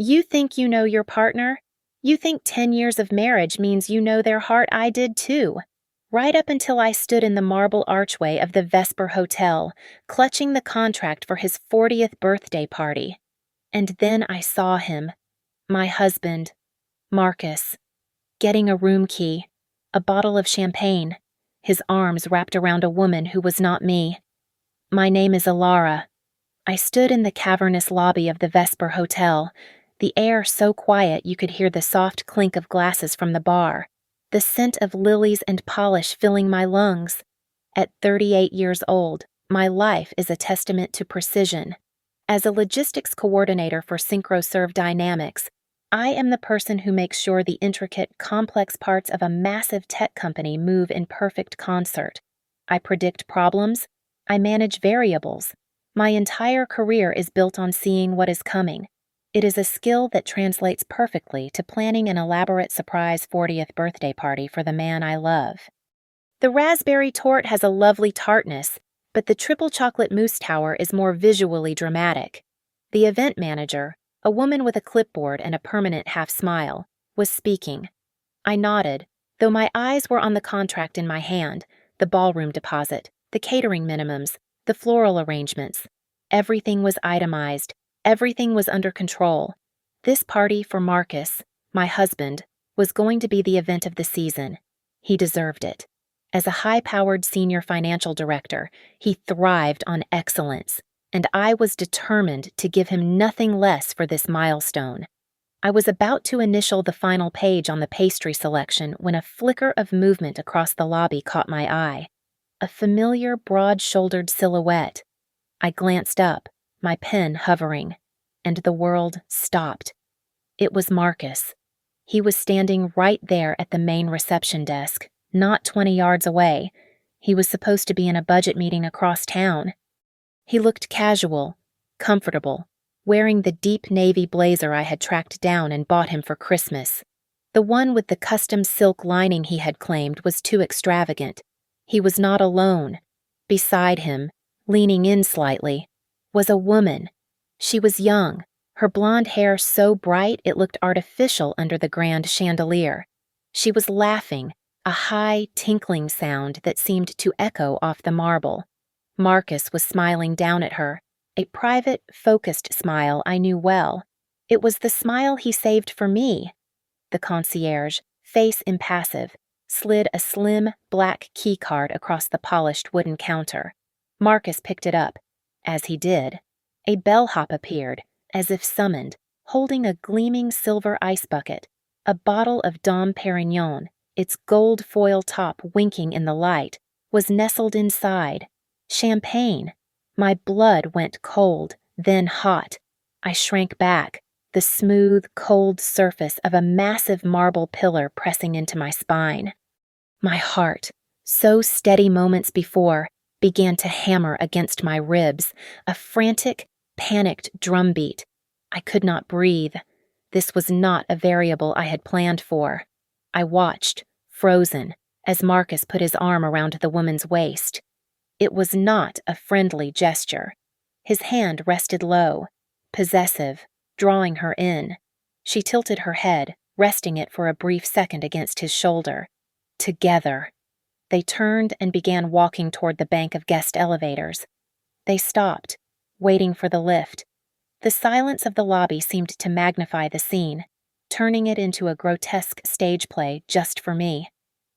You think you know your partner? You think 10 years of marriage means you know their heart. I did too. Right up until I stood in the marble archway of the Vesper Hotel, clutching the contract for his 40th birthday party. And then I saw him, my husband, Marcus, getting a room key, a bottle of champagne, his arms wrapped around a woman who was not me. My name is Alara. I stood in the cavernous lobby of the Vesper Hotel, the air so quiet you could hear the soft clink of glasses from the bar, the scent of lilies and polish filling my lungs. At 38 years old, my life is a testament to precision. As a logistics coordinator for SynchroServe Dynamics, I am the person who makes sure the intricate, complex parts of a massive tech company move in perfect concert. I predict problems. I manage variables. My entire career is built on seeing what is coming. It is a skill that translates perfectly to planning an elaborate surprise 40th birthday party for the man I love. The raspberry torte has a lovely tartness, but the triple chocolate mousse tower is more visually dramatic. The event manager, a woman with a clipboard and a permanent half-smile, was speaking. I nodded, though my eyes were on the contract in my hand, the ballroom deposit, the catering minimums, the floral arrangements. Everything was itemized. Everything was under control. This party for Marcus, my husband, was going to be the event of the season. He deserved it. As a high-powered senior financial director, he thrived on excellence, and I was determined to give him nothing less for this milestone. I was about to initial the final page on the pastry selection when a flicker of movement across the lobby caught my eye. A familiar, broad-shouldered silhouette. I glanced up, my pen hovering, and the world stopped. It was Marcus. He was standing right there at the main reception desk, not 20 yards away. He was supposed to be in a budget meeting across town. He looked casual, comfortable, wearing the deep navy blazer I had tracked down and bought him for Christmas. The one with the custom silk lining he had claimed was too extravagant. He was not alone. Beside him, leaning in slightly, was a woman. She was young, her blonde hair so bright it looked artificial under the grand chandelier. She was laughing, a high, tinkling sound that seemed to echo off the marble. Marcus was smiling down at her, a private, focused smile I knew well. It was the smile he saved for me. The concierge, face impassive, slid a slim, black keycard across the polished wooden counter. Marcus picked it up. As he did, a bellhop appeared, as if summoned, holding a gleaming silver ice bucket, a bottle of Dom Perignon, its gold foil top winking in the light, was nestled inside. Champagne. My blood went cold, then hot. I shrank back, the smooth, cold surface of a massive marble pillar pressing into my spine. My heart, so steady moments before, began to hammer against my ribs, a frantic, panicked drumbeat. I could not breathe. This was not a variable I had planned for. I watched, frozen, as Marcus put his arm around the woman's waist. It was not a friendly gesture. His hand rested low, possessive, drawing her in. She tilted her head, resting it for a brief second against his shoulder. Together. They turned and began walking toward the bank of guest elevators. They stopped, waiting for the lift. The silence of the lobby seemed to magnify the scene, turning it into a grotesque stage play just for me.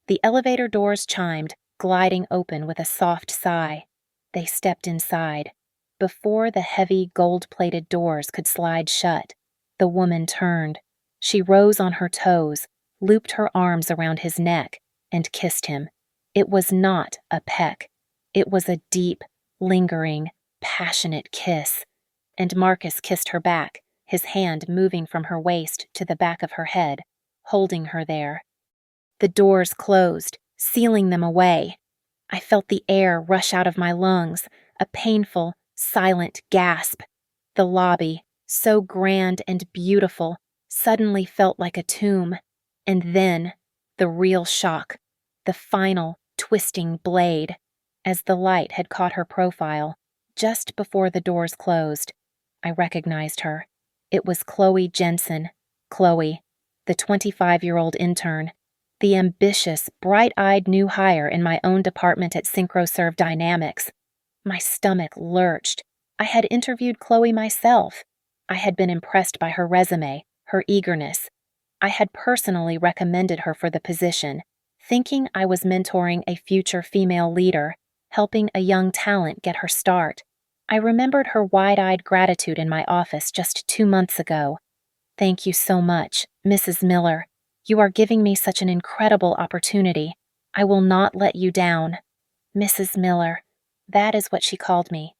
The elevator doors chimed, gliding open with a soft sigh. They stepped inside. Before the heavy, gold-plated doors could slide shut, the woman turned. She rose on her toes, looped her arms around his neck, and kissed him. It was not a peck. It was a deep, lingering, passionate kiss. And Marcus kissed her back, his hand moving from her waist to the back of her head, holding her there. The doors closed, sealing them away. I felt the air rush out of my lungs, a painful, silent gasp. The lobby, so grand and beautiful, suddenly felt like a tomb. And then, the real shock, the final, twisting blade. As the light had caught her profile, just before the doors closed, I recognized her. It was Chloe Jensen. Chloe, the 25-year-old intern, the ambitious, bright-eyed new hire in my own department at SynchroServe Dynamics. My stomach lurched. I had interviewed Chloe myself. I had been impressed by her resume, her eagerness. I had personally recommended her for the position, thinking I was mentoring a future female leader, helping a young talent get her start. I remembered her wide-eyed gratitude in my office just 2 months ago. "Thank you so much, Mrs. Miller. You are giving me such an incredible opportunity. I will not let you down." Mrs. Miller. That is what she called me.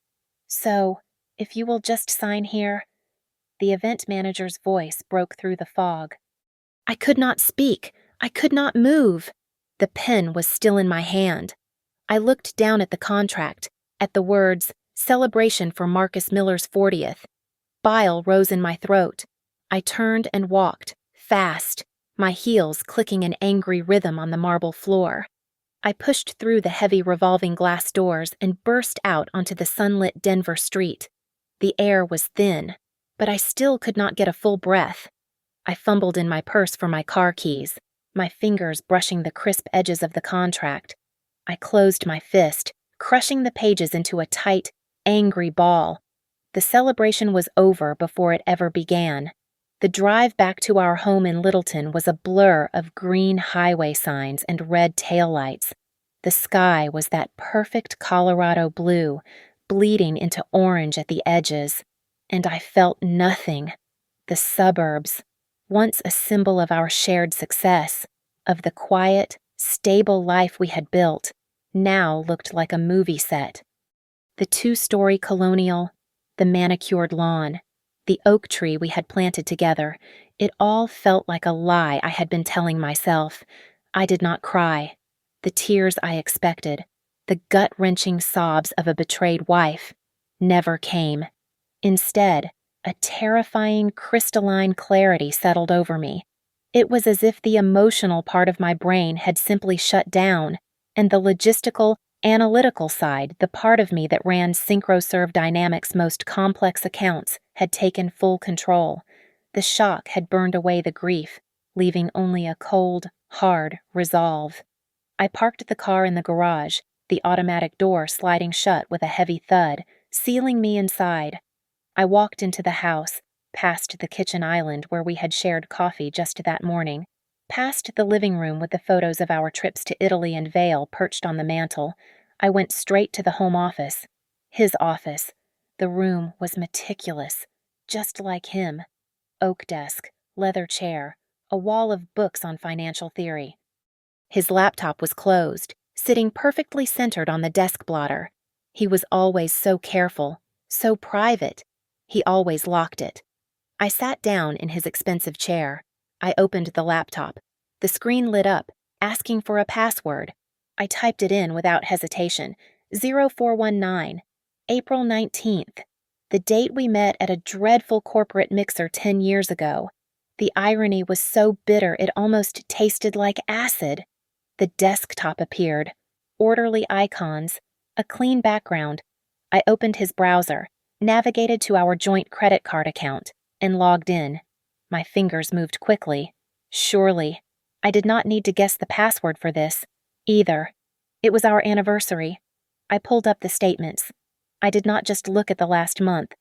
"So, if you will just sign here." The event manager's voice broke through the fog. I could not speak. I could not move. The pen was still in my hand. I looked down at the contract, at the words, "Celebration for Marcus Miller's 40th. Bile rose in my throat. I turned and walked, fast, my heels clicking an angry rhythm on the marble floor. I pushed through the heavy revolving glass doors and burst out onto the sunlit Denver street. The air was thin, but I still could not get a full breath. I fumbled in my purse for my car keys, my fingers brushing the crisp edges of the contract. I closed my fist, crushing the pages into a tight, angry ball. The celebration was over before it ever began. The drive back to our home in Littleton was a blur of green highway signs and red taillights. The sky was that perfect Colorado blue, bleeding into orange at the edges, and I felt nothing. The suburbs, once a symbol of our shared success, of the quiet, stable life we had built, now looked like a movie set. The 2-story colonial, the manicured lawn, the oak tree we had planted together, it all felt like a lie I had been telling myself. I did not cry. The tears I expected, the gut-wrenching sobs of a betrayed wife, never came. Instead, a terrifying crystalline clarity settled over me. It was as if the emotional part of my brain had simply shut down, and the logistical, analytical side, the part of me that ran SynchroServe Dynamics' most complex accounts, had taken full control. The shock had burned away the grief, leaving only a cold, hard resolve. I parked the car in the garage, the automatic door sliding shut with a heavy thud, sealing me inside. I walked into the house, past the kitchen island where we had shared coffee just that morning, past the living room with the photos of our trips to Italy and Vail perched on the mantel. I went straight to the home office. His office. The room was meticulous, just like him. Oak desk, leather chair, a wall of books on financial theory. His laptop was closed, sitting perfectly centered on the desk blotter. He was always so careful, so private. He always locked it. I sat down in his expensive chair. I opened the laptop. The screen lit up, asking for a password. I typed it in without hesitation. 0419, April 19th, the date we met at a dreadful corporate mixer 10 years ago. The irony was so bitter it almost tasted like acid. The desktop appeared, orderly icons, a clean background. I opened his browser, navigated to our joint credit card account, and logged in. My fingers moved quickly. Surely, I did not need to guess the password for this, either. It was our anniversary. I pulled up the statements. I did not just look at the last month.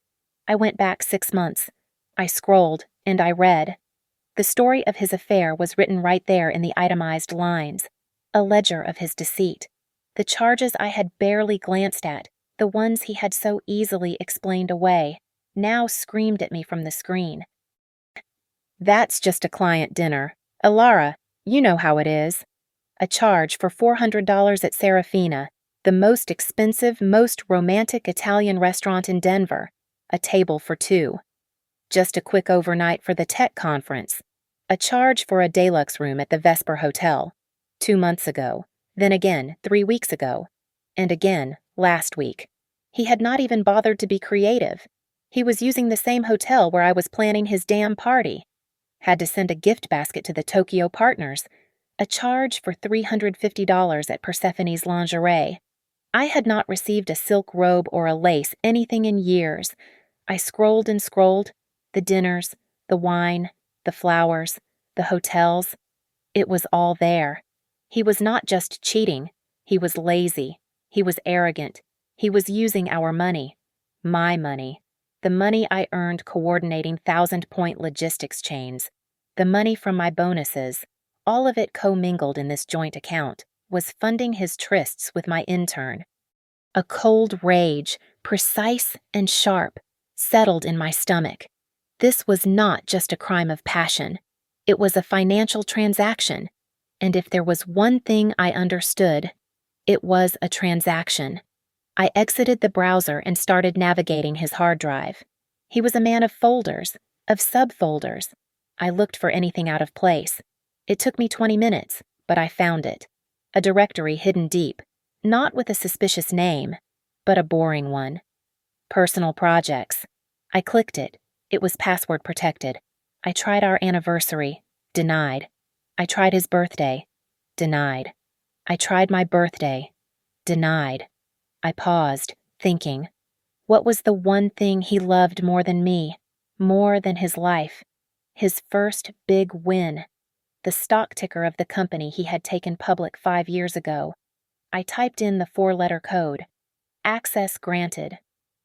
I went back 6 months. I scrolled, and I read. The story of his affair was written right there in the itemized lines. A ledger of his deceit. The charges I had barely glanced at, the ones he had so easily explained away, now screamed at me from the screen. That's just a client dinner. Alara, you know how it is. A charge for $400 at Serafina, the most expensive, most romantic Italian restaurant in Denver. A table for 2. Just a quick overnight for the tech conference. A charge for a deluxe room at the Vesper Hotel. 2 months ago. Then again 3 weeks ago. And again last week. He had not even bothered to be creative. He was using the same hotel where I was planning his damn party. Had to send a gift basket to the Tokyo partners. A charge for $350 at Persephone's lingerie. I had not received a silk robe or a lace anything in years. I scrolled and scrolled, The dinners, the wine, the flowers, the hotels. It was all there. He was not just cheating. He was lazy. He was arrogant. He was using our money. My money. The money I earned coordinating 1,000-point logistics chains. The money from my bonuses, all of it commingled in this joint account, was funding his trysts with my intern. A cold rage, precise and sharp, settled in my stomach. This was not just a crime of passion. It was a financial transaction. And if there was one thing I understood, it was a transaction. I exited the browser and started navigating his hard drive. He was a man of folders, of subfolders. I looked for anything out of place. It took me 20 minutes, but I found it. A directory hidden deep, not with a suspicious name, but a boring one. Personal projects. I clicked it. It was password protected. I tried our anniversary. Denied. I tried his birthday. Denied. I tried my birthday. Denied. I paused, thinking. What was the one thing he loved more than me, more than his life? His first big win. The stock ticker of the company he had taken public 5 years ago. I typed in the 4-letter code. Access granted.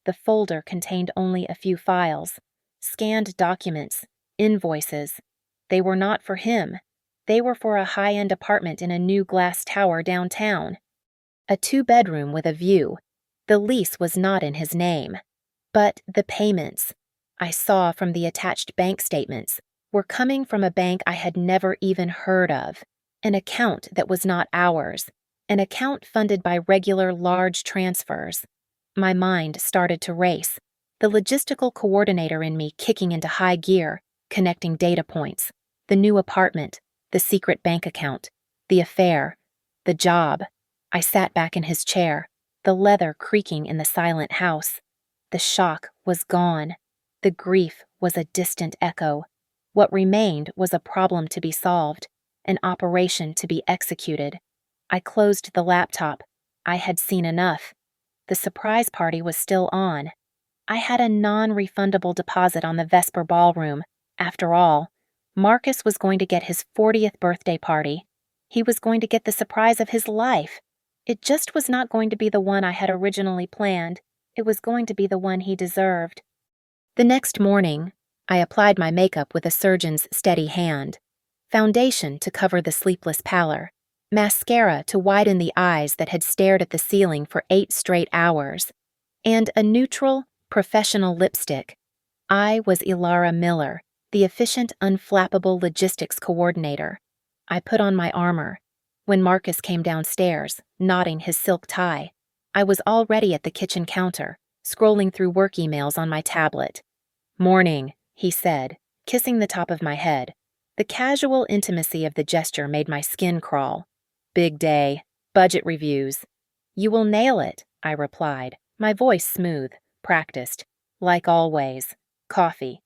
The folder contained only a few files. Scanned documents. Invoices. They were not for him. They were for a high-end apartment in a new glass tower downtown. A 2-bedroom with a view. The lease was not in his name. But the payments, I saw from the attached bank statements, were coming from a bank I had never even heard of. An account that was not ours. An account funded by regular large transfers. My mind started to race. The logistical coordinator in me kicking into high gear, connecting data points. The new apartment. The secret bank account. The affair. The job. I sat back in his chair, the leather creaking in the silent house. The shock was gone. The grief was a distant echo. What remained was a problem to be solved, an operation to be executed. I closed the laptop. I had seen enough. The surprise party was still on. I had a non-refundable deposit on the Vesper ballroom. After all, Marcus was going to get his 40th birthday party. He was going to get the surprise of his life. It just was not going to be the one I had originally planned. It was going to be the one he deserved. The next morning, I applied my makeup with a surgeon's steady hand. Foundation to cover the sleepless pallor. Mascara to widen the eyes that had stared at the ceiling for 8 straight hours. And a neutral, professional lipstick. I was Ilara Miller, the efficient, unflappable logistics coordinator. I put on my armor. When Marcus came downstairs, knotting his silk tie, I was already at the kitchen counter, scrolling through work emails on my tablet. "Morning," he said, kissing the top of my head. The casual intimacy of the gesture made my skin crawl. "Big day. Budget reviews." "You will nail it," I replied, my voice smooth, practiced. "Like always. Coffee."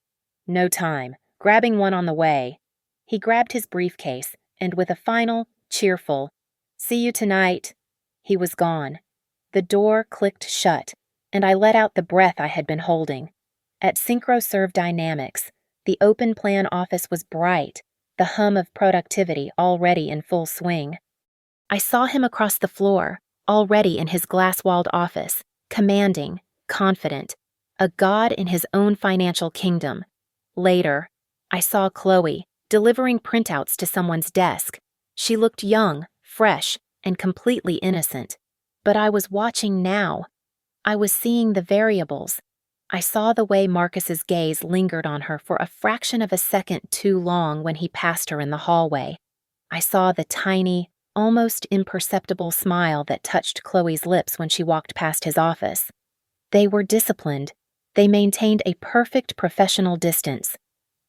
"No time. Grabbing one on the way." He grabbed his briefcase, and with a final, cheerful, "See you tonight," he was gone. The door clicked shut, and I let out the breath I had been holding. At SynchroServe Dynamics, the open plan office was bright, the hum of productivity already in full swing. I saw him across the floor, already in his glass-walled office, commanding, confident, a god in his own financial kingdom. Later, I saw Chloe, delivering printouts to someone's desk. She looked young, fresh, and completely innocent. But I was watching now. I was seeing the variables. I saw the way Marcus's gaze lingered on her for a fraction of a second too long when he passed her in the hallway. I saw the tiny, almost imperceptible smile that touched Chloe's lips when she walked past his office. They were disciplined. They maintained a perfect professional distance.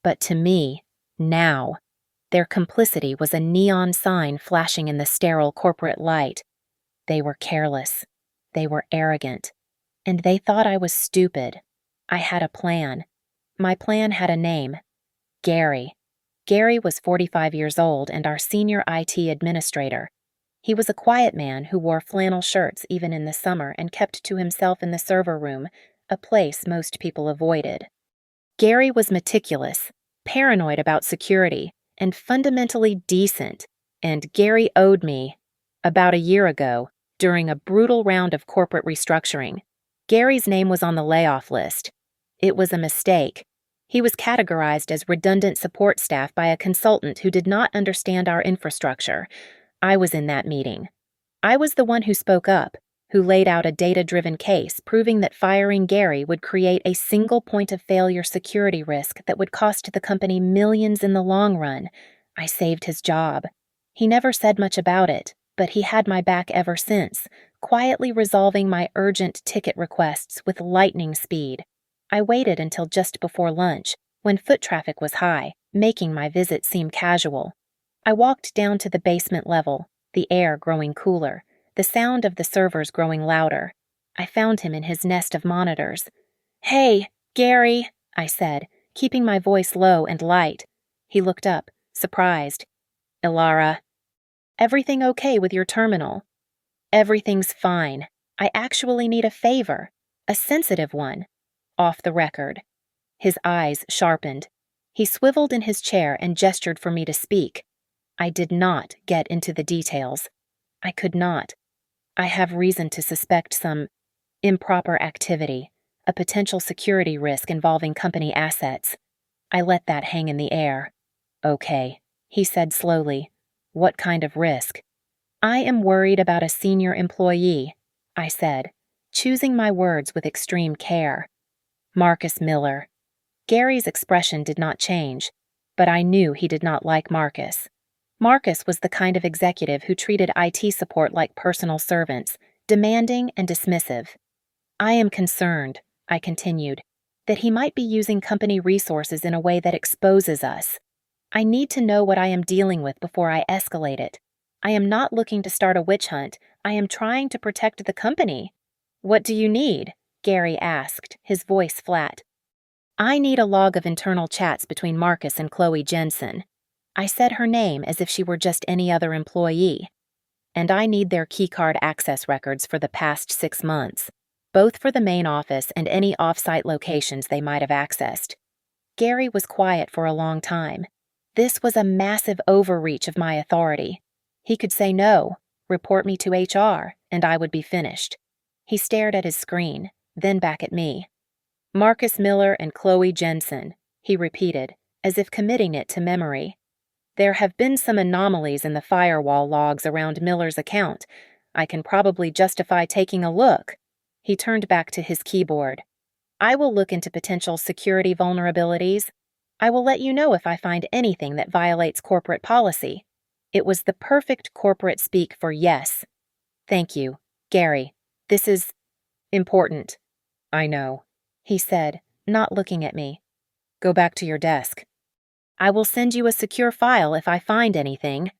But to me, now, their complicity was a neon sign flashing in the sterile corporate light. They were careless. They were arrogant. And they thought I was stupid. I had a plan. My plan had a name. Gary. Gary was 45 years old and our senior IT administrator. He was a quiet man who wore flannel shirts even in the summer and kept to himself in the server room, a place most people avoided. Gary was meticulous, paranoid about security, and fundamentally decent, and Gary owed me. About a year ago, during a brutal round of corporate restructuring, Gary's name was on the layoff list. It was a mistake. He was categorized as redundant support staff by a consultant who did not understand our infrastructure. I was in that meeting. I was the one who spoke up, who laid out a data-driven case proving that firing Gary would create a single point of failure security risk that would cost the company millions in the long run. I saved his job. He never said much about it, but he had my back ever since, quietly resolving my urgent ticket requests with lightning speed. I waited until just before lunch, when foot traffic was high, making my visit seem casual. I walked down to the basement level, the air growing cooler, the sound of the servers growing louder. I found him in his nest of monitors. "Hey, Gary," I said, keeping my voice low and light. He looked up, surprised. "Ilara, everything okay with your terminal?" "Everything's fine. I actually need a favor, a sensitive one. Off the record." His eyes sharpened. He swiveled in his chair and gestured for me to speak. I did not get into the details. I could not. I have reason to suspect some improper activity, a potential security risk involving company assets. I let that hang in the air. "Okay," he said slowly. "What kind of risk?" "I am worried about a senior employee," I said, choosing my words with extreme care. "Marcus Miller." Gary's expression did not change, but I knew he did not like Marcus. Marcus was the kind of executive who treated IT support like personal servants, demanding and dismissive. "I am concerned," I continued, "that he might be using company resources in a way that exposes us. I need to know what I am dealing with before I escalate it. I am not looking to start a witch hunt. I am trying to protect the company." "What do you need?" Gary asked, his voice flat. "I need a log of internal chats between Marcus and Chloe Jensen." I said her name as if she were just any other employee. "And I need their keycard access records for the past 6 months, both for the main office and any off-site locations they might have accessed." Gary was quiet for a long time. This was a massive overreach of my authority. He could say no, report me to HR, and I would be finished. He stared at his screen, then back at me. "Marcus Miller and Chloe Jensen," he repeated, as if committing it to memory. "There have been some anomalies in the firewall logs around Miller's account. I can probably justify taking a look." He turned back to his keyboard. "I will look into potential security vulnerabilities. I will let you know if I find anything that violates corporate policy." It was the perfect corporate speak for yes. "Thank you, Gary. This is important." "I know," he said, not looking at me. "Go back to your desk." "I will send you a secure file if I find anything."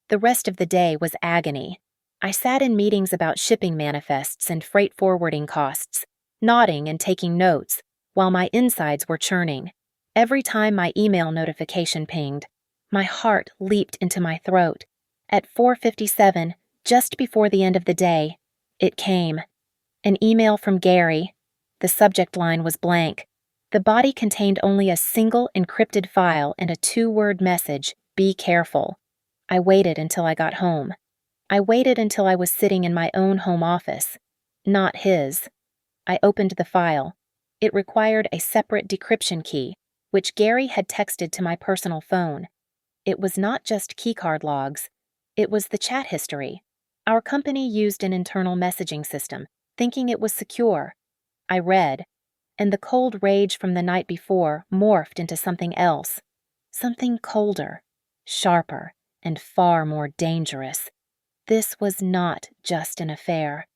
The rest of the day was agony. I sat in meetings about shipping manifests and freight forwarding costs, nodding and taking notes, while my insides were churning. Every time my email notification pinged, my heart leaped into my throat. At 4:57, just before the end of the day, it came. An email from Gary. The subject line was blank. The body contained only a single encrypted file and a 2-word message, "Be careful." I waited until I got home. I waited until I was sitting in my own home office. Not his. I opened the file. It required a separate decryption key, which Gary had texted to my personal phone. It was not just keycard logs. It was the chat history. Our company used an internal messaging system, thinking it was secure. I read, and the cold rage from the night before morphed into something else. Something colder, sharper, and far more dangerous. This was not just an affair.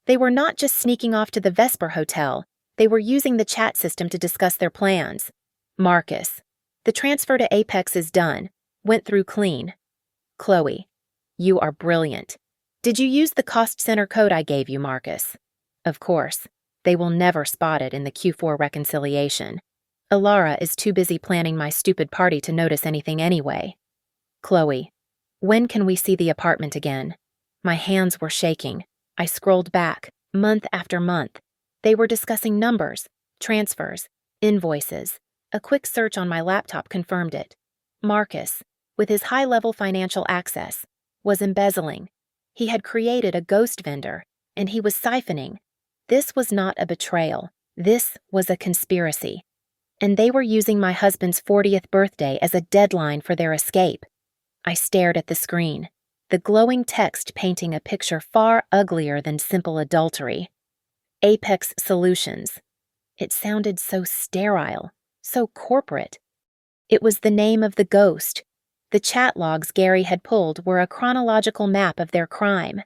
They were not just sneaking off to the Vesper Hotel. They were using the chat system to discuss their plans. Marcus. The transfer to Apex is done. Went through clean. Chloe. You are brilliant. Did you use the cost center code I gave you, Marcus? Of course. They will never spot it in the Q4 reconciliation. Ilara is too busy planning my stupid party to notice anything anyway. Chloe. When can we see the apartment again? My hands were shaking. I scrolled back, month after month. They were discussing numbers, transfers, invoices, A quick search on my laptop confirmed it. Marcus, with his high-level financial access, was embezzling. He had created a ghost vendor, and he was siphoning. This was not a betrayal. This was a conspiracy. And they were using my husband's 40th birthday as a deadline for their escape. I stared at the screen, the glowing text painting a picture far uglier than simple adultery. Apex Solutions. It sounded so sterile, so corporate. It was the name of the ghost. The chat logs Gary had pulled were a chronological map of their crime.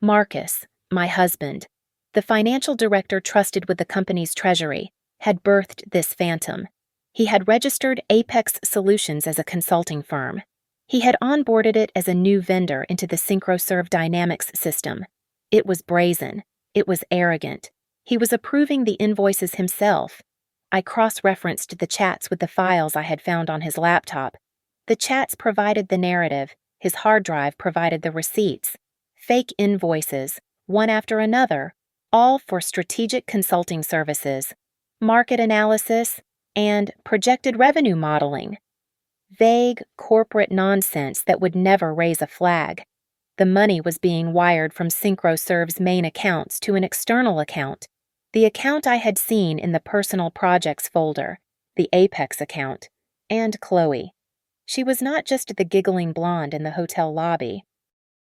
Marcus, my husband, the financial director trusted with the company's treasury, had birthed this phantom. He had registered Apex Solutions as a consulting firm. He had onboarded it as a new vendor into the SynchroServe Dynamics system. It was brazen. It was arrogant. He was approving the invoices himself. I cross-referenced the chats with the files I had found on his laptop. The chats provided the narrative. His hard drive provided the receipts. Fake invoices, one after another, all for strategic consulting services, market analysis, and projected revenue modeling. Vague corporate nonsense that would never raise a flag. The money was being wired from SynchroServe's main accounts to an external account, the account I had seen in the personal projects folder, the Apex account, and Chloe. She was not just the giggling blonde in the hotel lobby.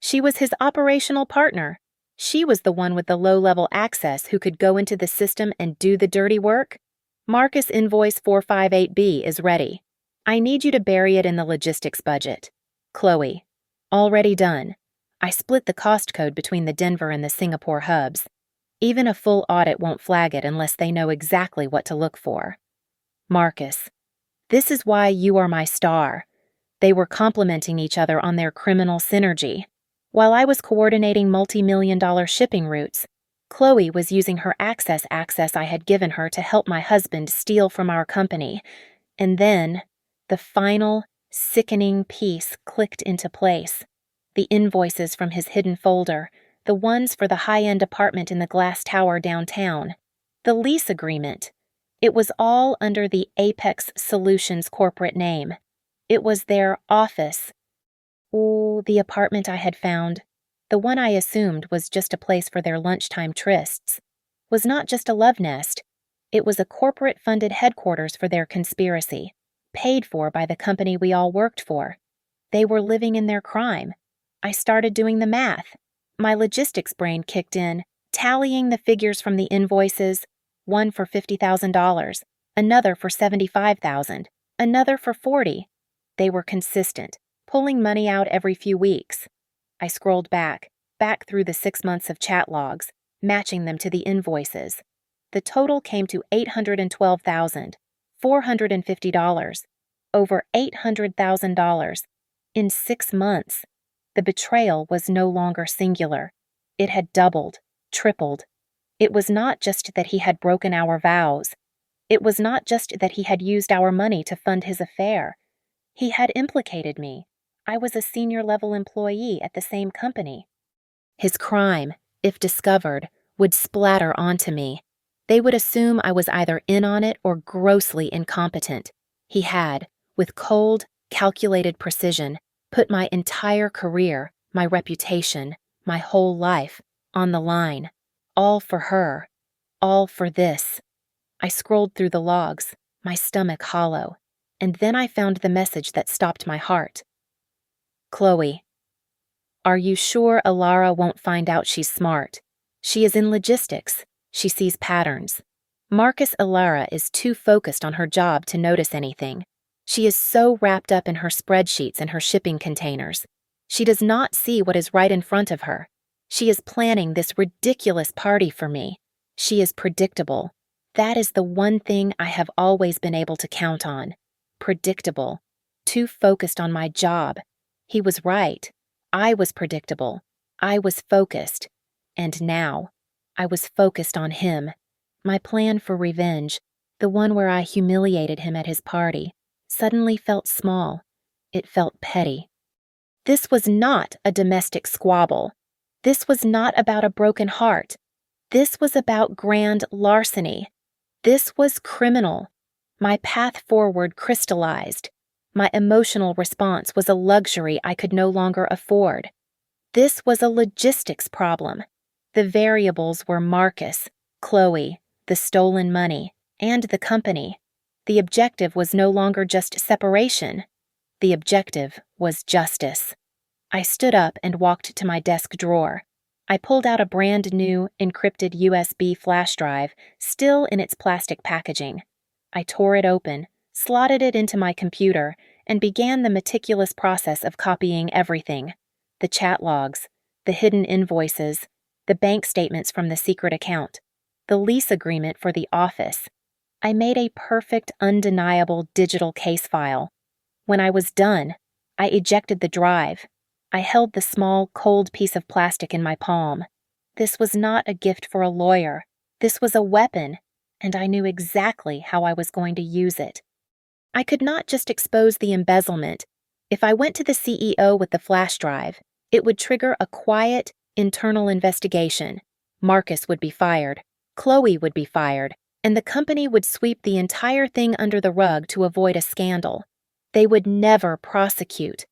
She was his operational partner. She was the one with the low-level access who could go into the system and do the dirty work. Marcus Invoice 458B is ready. I need you to bury it in the logistics budget. Chloe. Already done. I split the cost code between the Denver and the Singapore hubs. Even a full audit won't flag it unless they know exactly what to look for. Marcus. This is why you are my star. They were complementing each other on their criminal synergy. While I was coordinating multi-million-dollar shipping routes, Chloe was using her access I had given her to help my husband steal from our company. And then, the final, sickening piece clicked into place. The invoices from his hidden folder, the ones for the high-end apartment in the glass tower downtown, the lease agreement. It was all under the Apex Solutions corporate name. It was their office. Oh, the apartment I had found, the one I assumed was just a place for their lunchtime trysts, was not just a love nest. It was a corporate-funded headquarters for their conspiracy, paid for by the company we all worked for. They were living in their crime. I started doing the math. My logistics brain kicked in, tallying the figures from the invoices, one for $50,000, another for $75,000, another for $40,000. They were consistent, pulling money out every few weeks. I scrolled back through the 6 months of chat logs, matching them to the invoices. The total came to $812,450, over $800,000. In 6 months, the betrayal was no longer singular. It had doubled, tripled. It was not just that he had broken our vows. It was not just that he had used our money to fund his affair. He had implicated me. I was a senior-level employee at the same company. His crime, if discovered, would splatter onto me. They would assume I was either in on it or grossly incompetent. He had, with cold, calculated precision, put my entire career, my reputation, my whole life, on the line. All for her. All for this. I scrolled through the logs, my stomach hollow, and then I found the message that stopped my heart. Chloe. Are you sure Alara won't find out she's smart? She is in logistics. She sees patterns. Marcus Alara is too focused on her job to notice anything. She is so wrapped up in her spreadsheets and her shipping containers. She does not see what is right in front of her. She is planning this ridiculous party for me. She is predictable. That is the one thing I have always been able to count on. Predictable. Too focused on my job. He was right. I was predictable. I was focused. And now, I was focused on him. My plan for revenge, the one where I humiliated him at his party, suddenly felt small. It felt petty. This was not a domestic squabble. This was not about a broken heart. This was about grand larceny. This was criminal. My path forward crystallized. My emotional response was a luxury I could no longer afford. This was a logistics problem. The variables were Marcus, Chloe, the stolen money, and the company. The objective was no longer just separation. The objective was justice. I stood up and walked to my desk drawer. I pulled out a brand new, encrypted USB flash drive, still in its plastic packaging. I tore it open, slotted it into my computer, and began the meticulous process of copying everything: the chat logs, the hidden invoices, the bank statements from the secret account, the lease agreement for the office. I made a perfect, undeniable digital case file. When I was done, I ejected the drive. I held the small, cold piece of plastic in my palm. This was not a gift for a lawyer. This was a weapon, and I knew exactly how I was going to use it. I could not just expose the embezzlement. If I went to the CEO with the flash drive, it would trigger a quiet, internal investigation. Marcus would be fired, Chloe would be fired, and the company would sweep the entire thing under the rug to avoid a scandal. They would never prosecute.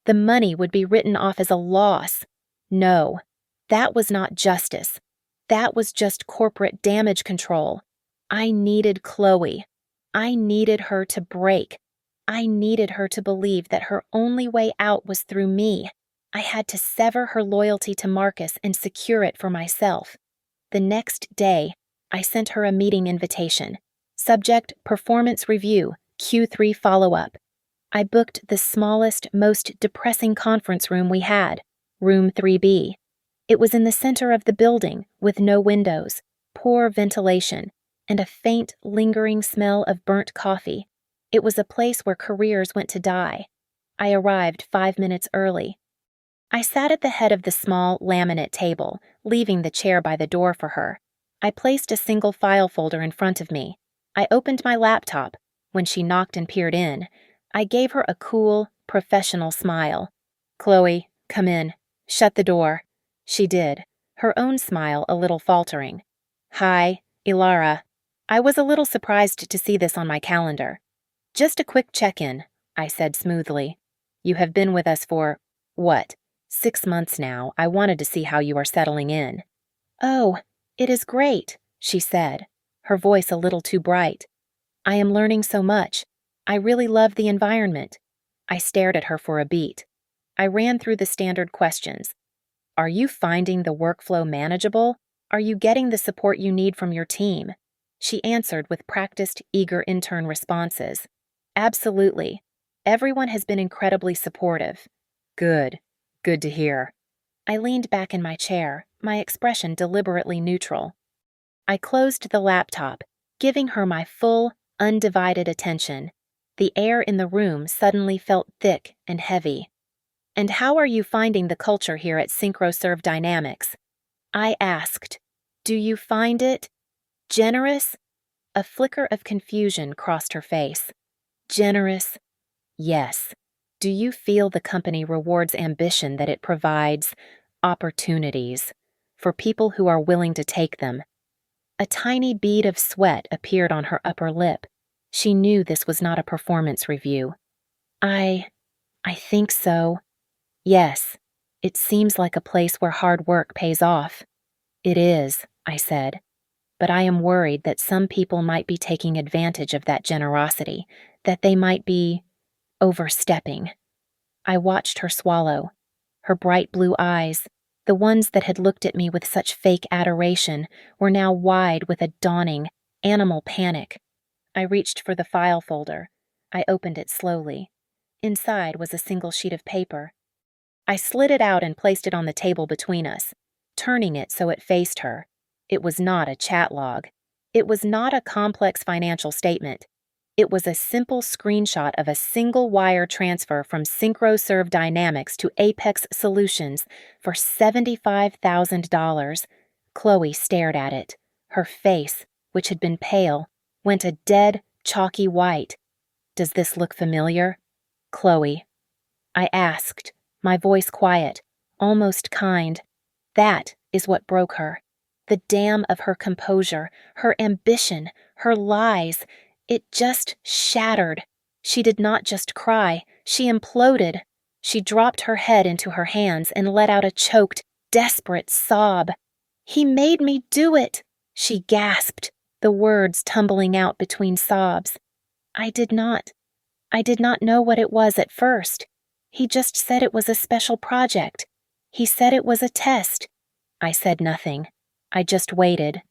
The money would be written off as a loss. No, that was not justice. That was just corporate damage control. I needed Chloe. I needed her to break. I needed her to believe that her only way out was through me. I had to sever her loyalty to Marcus and secure it for myself. The next day, I sent her a meeting invitation. Subject: performance review, Q3 follow-up. I booked the smallest, most depressing conference room we had, room 3B. It was in the center of the building, with no windows, poor ventilation, and a faint, lingering smell of burnt coffee. It was a place where careers went to die. I arrived 5 minutes early. I sat at the head of the small, laminate table, leaving the chair by the door for her. I placed a single file folder in front of me. I opened my laptop. When she knocked and peered in, I gave her a cool, professional smile. "Chloe, come in. Shut the door." She did, her own smile a little faltering. "Hi, Ilara." I was a little surprised to see this on my calendar. "Just a quick check-in," I said smoothly. "You have been with us for, what, 6 months now. I wanted to see how you are settling in." "Oh, it is great," she said, her voice a little too bright. "I am learning so much. I really love the environment." I stared at her for a beat. I ran through the standard questions. Are you finding the workflow manageable? Are you getting the support you need from your team? She answered with practiced, eager intern responses. Absolutely. Everyone has been incredibly supportive. Good. Good to hear. I leaned back in my chair, my expression deliberately neutral. I closed the laptop, giving her my full, undivided attention. The air in the room suddenly felt thick and heavy. "And how are you finding the culture here at SynchroServe Dynamics?" I asked. "Do you find it generous?" A flicker of confusion crossed her face. "Generous? Yes. Do you feel the company rewards ambition, that it provides opportunities for people who are willing to take them?" A tiny bead of sweat appeared on her upper lip. She knew this was not a performance review. I think so. Yes, it seems like a place where hard work pays off." "It is," I said, "but I am worried that some people might be taking advantage of that generosity, that they might be overstepping." I watched her swallow. Her bright blue eyes, the ones that had looked at me with such fake adoration, were now wide with a dawning, animal panic. I reached for the file folder. I opened it slowly. Inside was a single sheet of paper. I slid it out and placed it on the table between us, turning it so it faced her. It was not a chat log. It was not a complex financial statement. It was a simple screenshot of a single wire transfer from SynchroServe Dynamics to Apex Solutions for $75,000. Chloe stared at it. Her face, which had been pale, went a dead, chalky white. "Does this look familiar?" "Chloe," I asked, my voice quiet, almost kind. That is what broke her. The dam of her composure, her ambition, her lies. It just shattered. She did not just cry, she imploded. She dropped her head into her hands and let out a choked, desperate sob. "He made me do it," she gasped, the words tumbling out between sobs. I did not know what it was at first. He just said it was a special project. He said it was a test. I said nothing. I just waited.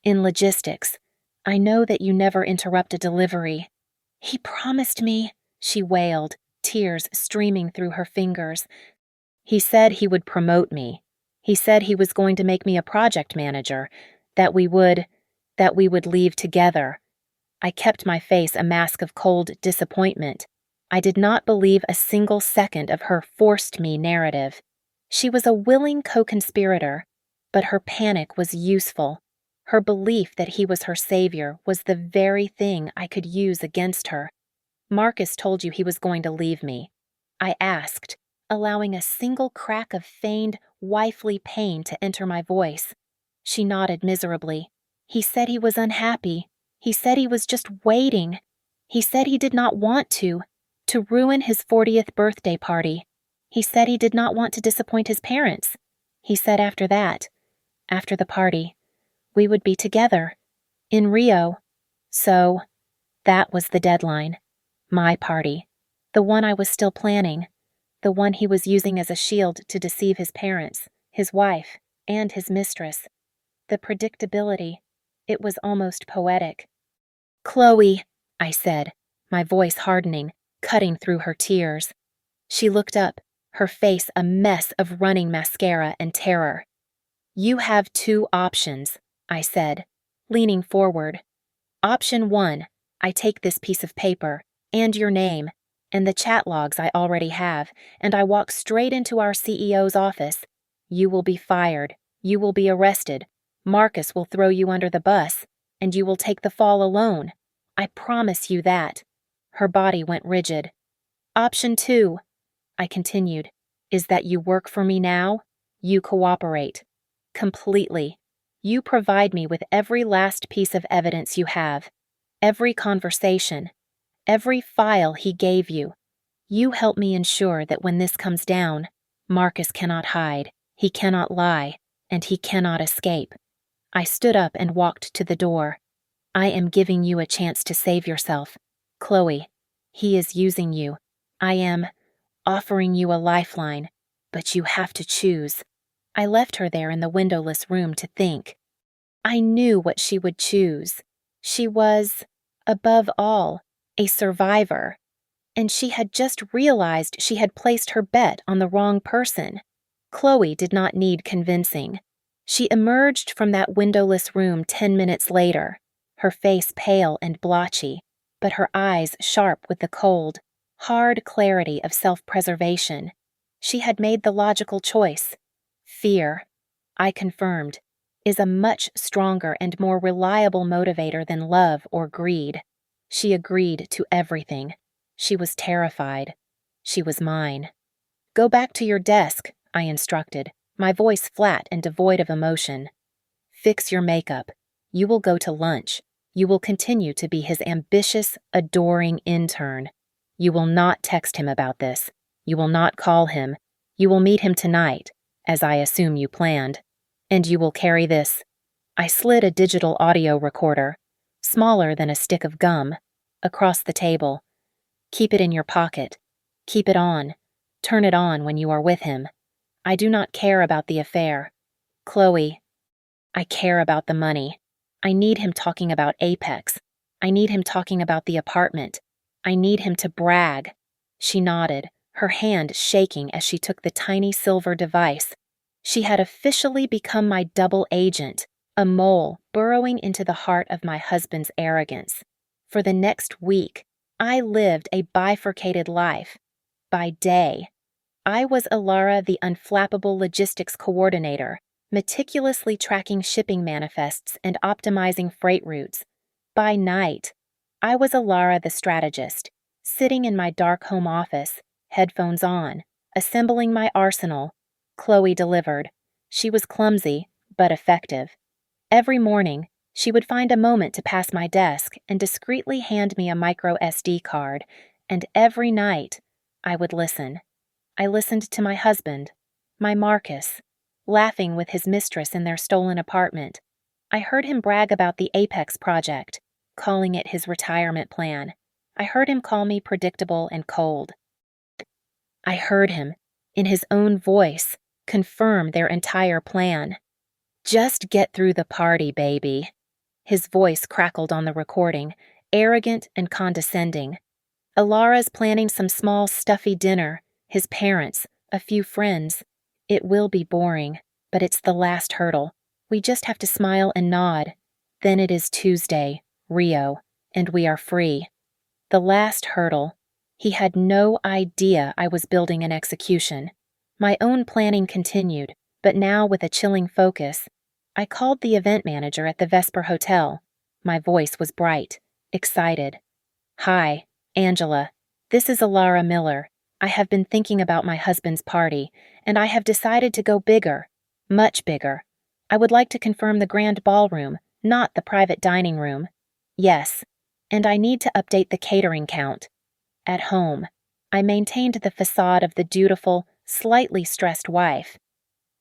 In logistics, I know that you never interrupt a delivery. "He promised me," she wailed, tears streaming through her fingers. "He said he would promote me. He said he was going to make me a project manager, that we would leave together." I kept my face a mask of cold disappointment. I did not believe a single second of her forced me narrative. She was a willing co-conspirator, but her panic was useful. Her belief that he was her savior was the very thing I could use against her. "Marcus told you he was going to leave me," I asked, allowing a single crack of feigned, wifely pain to enter my voice. She nodded miserably. "He said he was unhappy. He said he was just waiting. He said he did not want to ruin his 40th birthday party. He said he did not want to disappoint his parents. He said after that, after the party, we would be together, in Rio. So, that was the deadline. My party. The one I was still planning. The one he was using as a shield to deceive his parents, his wife, and his mistress. The predictability. It was almost poetic. "Chloe," I said, my voice hardening, cutting through her tears. She looked up, her face a mess of running mascara and terror. "You have two options," I said, leaning forward. "Option 1, I take this piece of paper, and your name, and the chat logs I already have, and I walk straight into our CEO's office. You will be fired. You will be arrested. Marcus will throw you under the bus, and you will take the fall alone. I promise you that." Her body went rigid. "Option 2, I continued, "is that you work for me now. You cooperate. Completely. You provide me with every last piece of evidence you have. Every conversation. Every file he gave you. You help me ensure that when this comes down, Marcus cannot hide, he cannot lie, and he cannot escape." I stood up and walked to the door. "I am giving you a chance to save yourself. Chloe, he is using you. I am offering you a lifeline, but you have to choose." I left her there in the windowless room to think. I knew what she would choose. She was, above all, a survivor, and she had just realized she had placed her bet on the wrong person. Chloe did not need convincing. She emerged from that windowless room 10 minutes later, her face pale and blotchy, but her eyes sharp with the cold, hard clarity of self-preservation. She had made the logical choice. Fear, I confirmed, is a much stronger and more reliable motivator than love or greed. She agreed to everything. She was terrified. She was mine. "Go back to your desk," I instructed, my voice flat and devoid of emotion. "Fix your makeup. You will go to lunch. You will continue to be his ambitious, adoring intern. You will not text him about this. You will not call him. You will meet him tonight, as I assume you planned. And you will carry this." I slid a digital audio recorder, smaller than a stick of gum, across the table. "Keep it in your pocket. Keep it on. Turn it on when you are with him. I do not care about the affair. Chloe, I care about the money. I need him talking about Apex. I need him talking about the apartment. I need him to brag." She nodded, her hand shaking as she took the tiny silver device. She had officially become my double agent, a mole burrowing into the heart of my husband's arrogance. For the next week, I lived a bifurcated life. By day, I was Alara, the unflappable logistics coordinator, meticulously tracking shipping manifests and optimizing freight routes. By night, I was Alara, the strategist, sitting in my dark home office, headphones on, assembling my arsenal. Chloe delivered. She was clumsy, but effective. Every morning, She would find a moment to pass my desk and discreetly hand me a micro SD card, and every night I would listen. I listened to my husband, my Marcus, laughing with his mistress in their stolen apartment. I heard him brag about the Apex project, calling it his retirement plan. I heard him call me predictable and cold. I heard him, in his own voice, confirm their entire plan. Just get through the party, baby. His voice crackled on the recording, arrogant and condescending. Alara's planning some small, stuffy dinner, his parents, a few friends. It will be boring, but it's the last hurdle. We just have to smile and nod. Then it is Tuesday, Rio, and we are free. The last hurdle. He had no idea I was building an execution. My own planning continued, but now with a chilling focus. I called the event manager at the Vesper Hotel. My voice was bright, excited. "Hi, Angela. This is Alara Miller. I have been thinking about my husband's party, and I have decided to go bigger, much bigger. I would like to confirm the grand ballroom, not the private dining room. Yes, and I need to update the catering count. At home, I maintained the facade of the dutiful, slightly stressed wife.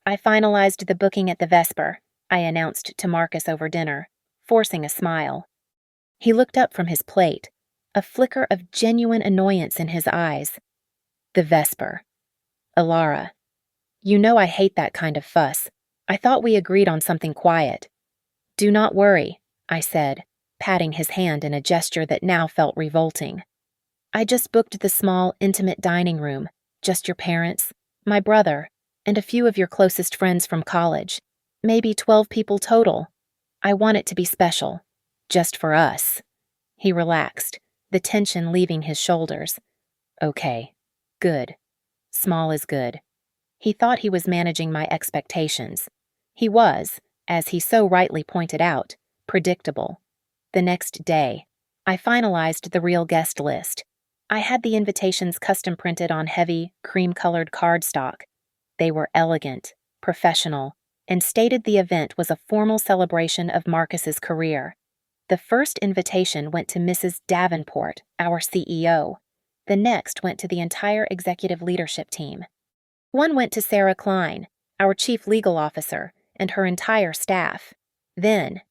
I finalized the booking at the Vesper," I announced to Marcus over dinner, forcing a smile. He looked up from his plate, a flicker of genuine annoyance in his eyes. "The Vesper. Alara. You know I hate that kind of fuss. I thought we agreed on something quiet." "Do not worry," I said, patting his hand in a gesture that now felt revolting. "I just booked the small, intimate dining room, just your parents, my brother, and a few of your closest friends from college. Maybe 12 people total. I want it to be special. Just for us." He relaxed, the tension leaving his shoulders. "Okay. Good. Small is good." He thought he was managing my expectations. He was, as he so rightly pointed out, predictable. The next day, I finalized the real guest list. I had the invitations custom printed on heavy, cream-colored cardstock. They were elegant, professional, and stated the event was a formal celebration of Marcus's career. The first invitation went to Mrs. Davenport, our CEO. The next went to the entire executive leadership team. One went to Sarah Klein, our chief legal officer, and her entire staff. Then,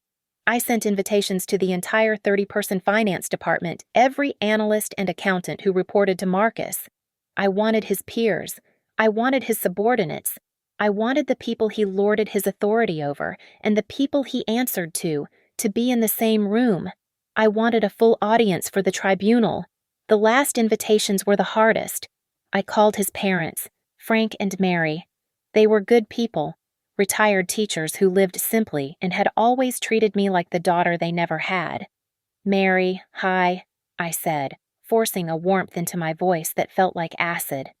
I sent invitations to the entire 30-person finance department, every analyst and accountant who reported to Marcus. I wanted his peers. I wanted his subordinates. I wanted the people he lorded his authority over, and the people he answered to be in the same room. I wanted a full audience for the tribunal. The last invitations were the hardest. I called his parents, Frank and Mary. They were good people, retired teachers who lived simply and had always treated me like the daughter they never had. "Mary, hi," I said, forcing a warmth into my voice that felt like acid.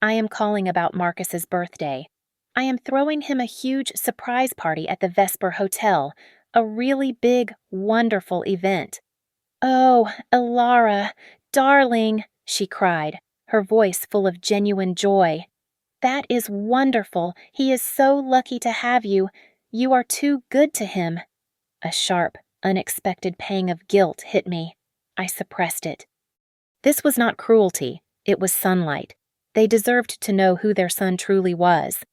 "I am calling about Marcus's birthday. I am throwing him a huge surprise party at the Vesper Hotel, a really big, wonderful event." "Oh, Alara, darling," she cried, her voice full of genuine joy. "That is wonderful. He is so lucky to have you. You are too good to him." A sharp, unexpected pang of guilt hit me. I suppressed it. This was not cruelty. It was sunlight. They deserved to know who their son truly was.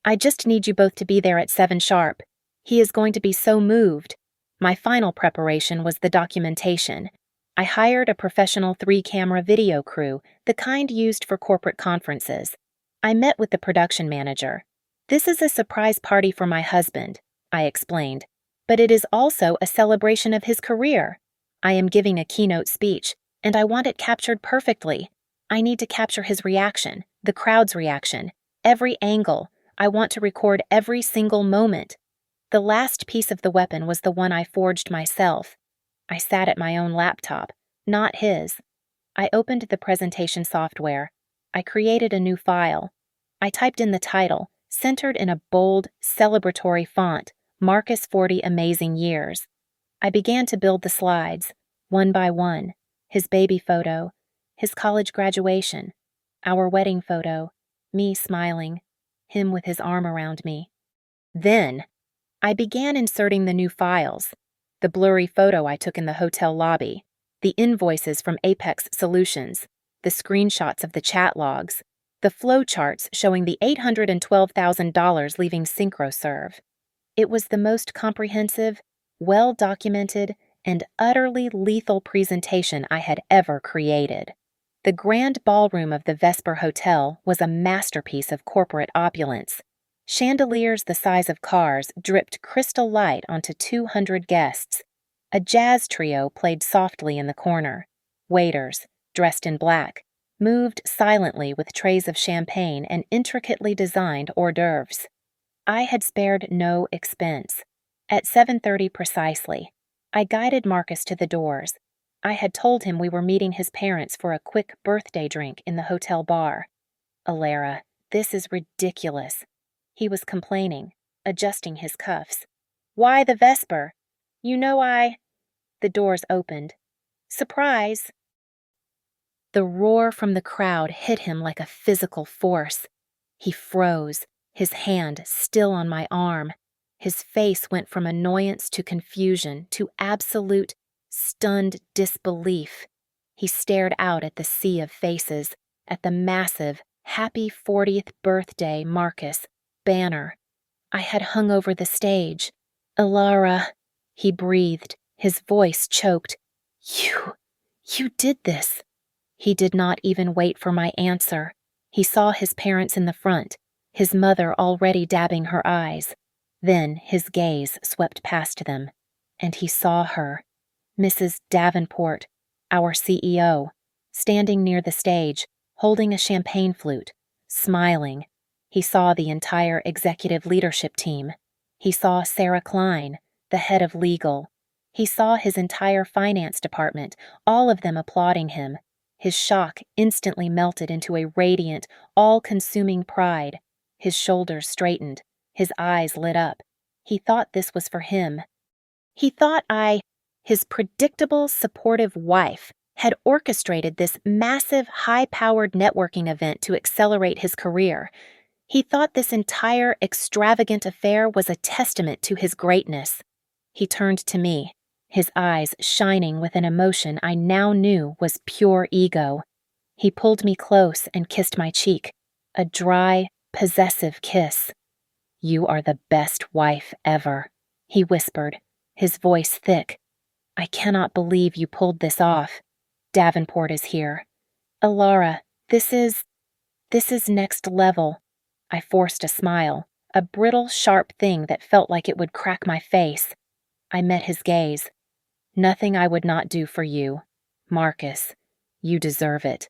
"I just need you both to be there at 7 sharp. He is going to be so moved." My final preparation was the documentation. I hired a professional 3-camera video crew, the kind used for corporate conferences. I met with the production manager. "This is a surprise party for my husband," I explained, "but it is also a celebration of his career. I am giving a keynote speech, and I want it captured perfectly. I need to capture his reaction, the crowd's reaction, every angle. I want to record every single moment." The last piece of the weapon was the one I forged myself. I sat at my own laptop, not his. I opened the presentation software. I created a new file. I typed in the title, centered in a bold, celebratory font, Marcus 40 Amazing Years. I began to build the slides, one by one, his baby photo, his college graduation, our wedding photo, me smiling, him with his arm around me. Then, I began inserting the new files. the blurry photo I took in the hotel lobby, the invoices from Apex Solutions, the screenshots of the chat logs, the flowcharts showing the $812,000 leaving SynchroServe. It was the most comprehensive, well-documented, and utterly lethal presentation I had ever created. The grand ballroom of the Vesper Hotel was a masterpiece of corporate opulence. Chandeliers the size of cars dripped crystal light onto 200 guests. A jazz trio played softly in the corner. Waiters, dressed in black, moved silently with trays of champagne and intricately designed hors d'oeuvres. I had spared no expense. At 7:30 precisely, I guided Marcus to the doors. I had told him we were meeting his parents for a quick birthday drink in the hotel bar. "Alara, this is ridiculous," he was complaining, adjusting his cuffs. "Why the Vesper? You know I—" The doors opened. "Surprise!" The roar from the crowd hit him like a physical force. He froze, his hand still on my arm. His face went from annoyance to confusion to absolute, stunned disbelief. He stared out at the sea of faces, at the massive, happy 40th birthday Marcus banner I had hung over the stage. "Alara," he breathed, his voice choked. You did this." He did not even wait for my answer. He saw his parents in the front, his mother already dabbing her eyes. Then his gaze swept past them, and he saw her, Mrs. Davenport, our CEO, standing near the stage, holding a champagne flute, smiling. He saw the entire executive leadership team. He saw Sarah Klein, the head of legal. He saw his entire finance department, all of them applauding him. His shock instantly melted into a radiant, all-consuming pride. His shoulders straightened. His eyes lit up. He thought this was for him. He thought his predictable, supportive wife, had orchestrated this massive, high-powered networking event to accelerate his career. He thought this entire extravagant affair was a testament to his greatness. He turned to me, his eyes shining with an emotion I now knew was pure ego. He pulled me close and kissed my cheek, a dry, possessive kiss. "You are the best wife ever," he whispered, his voice thick. "I cannot believe you pulled this off. Davenport is here. Alara, this is next level." I forced a smile, a brittle, sharp thing that felt like it would crack my face. I met his gaze. "Nothing I would not do for you. Marcus, you deserve it."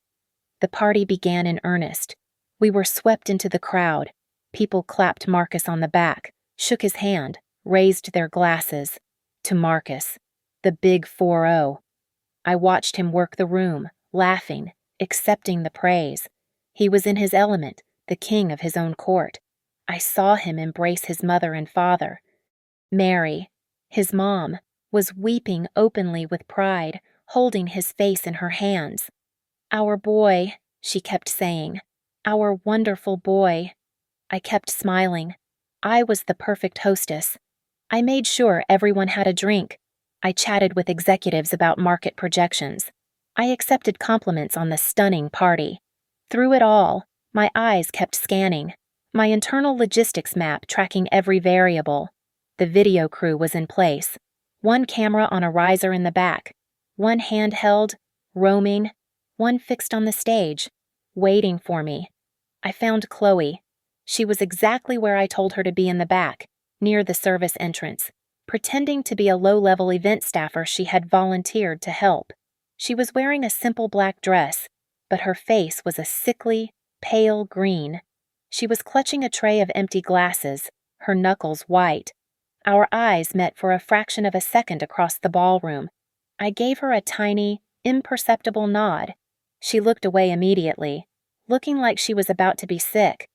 The party began in earnest. We were swept into the crowd. People clapped Marcus on the back, shook his hand, raised their glasses. To Marcus, the big 4-0. I watched him work the room, laughing, accepting the praise. He was in his element, the king of his own court. I saw him embrace his mother and father. Mary, his mom, was weeping openly with pride, holding his face in her hands. "Our boy," she kept saying. "Our wonderful boy." I kept smiling. I was the perfect hostess. I made sure everyone had a drink. I chatted with executives about market projections. I accepted compliments on the stunning party. Through it all, my eyes kept scanning, my internal logistics map tracking every variable. The video crew was in place, one camera on a riser in the back, one handheld, roaming, one fixed on the stage, waiting for me. I found Chloe. She was exactly where I told her to be in the back, near the service entrance, pretending to be a low-level event staffer she had volunteered to help. She was wearing a simple black dress, but her face was a sickly, pale green. She was clutching a tray of empty glasses, her knuckles white. Our eyes met for a fraction of a second across the ballroom. I gave her a tiny, imperceptible nod. She looked away immediately, looking like she was about to be sick.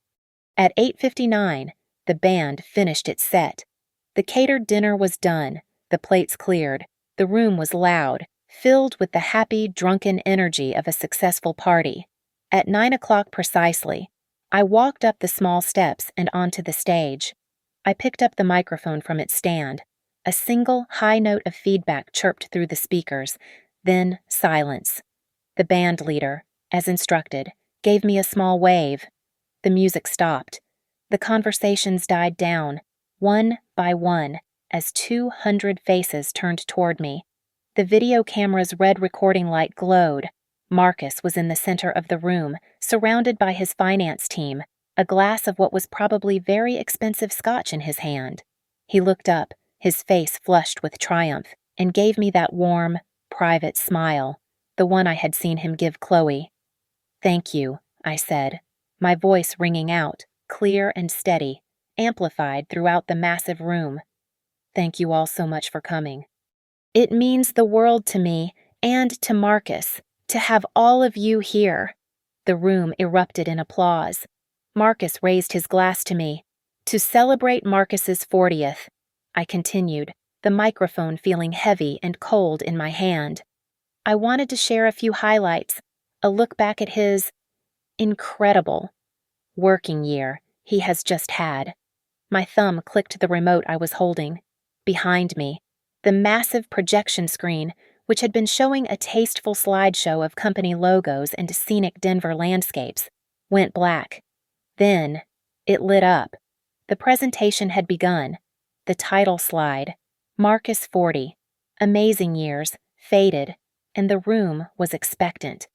At 8:59, the band finished its set. The catered dinner was done, the plates cleared, the room was loud, filled with the happy, drunken energy of a successful party. At 9 o'clock precisely, I walked up the small steps and onto the stage. I picked up the microphone from its stand. A single high note of feedback chirped through the speakers, then silence. The band leader, as instructed, gave me a small wave. The music stopped. The conversations died down, one by one, as 200 faces turned toward me. The video camera's red recording light glowed. Marcus was in the center of the room, surrounded by his finance team, a glass of what was probably very expensive scotch in his hand. He looked up, his face flushed with triumph, and gave me that warm, private smile, the one I had seen him give Chloe. "Thank you," I said, my voice ringing out, clear and steady, amplified throughout the massive room. "Thank you all so much for coming. It means the world to me and to Marcus to have all of you here." The room erupted in applause. Marcus raised his glass to me. "To celebrate Marcus's 40th, I continued, the microphone feeling heavy and cold in my hand. I wanted to share a few highlights, a look back at his incredible working year he has just had. My thumb clicked the remote I was holding. Behind me, the massive projection screen, which had been showing a tasteful slideshow of company logos and scenic Denver landscapes, went black. Then, it lit up. The presentation had begun. The title slide, Marcus 40, Amazing Years, faded, and the room was expectant.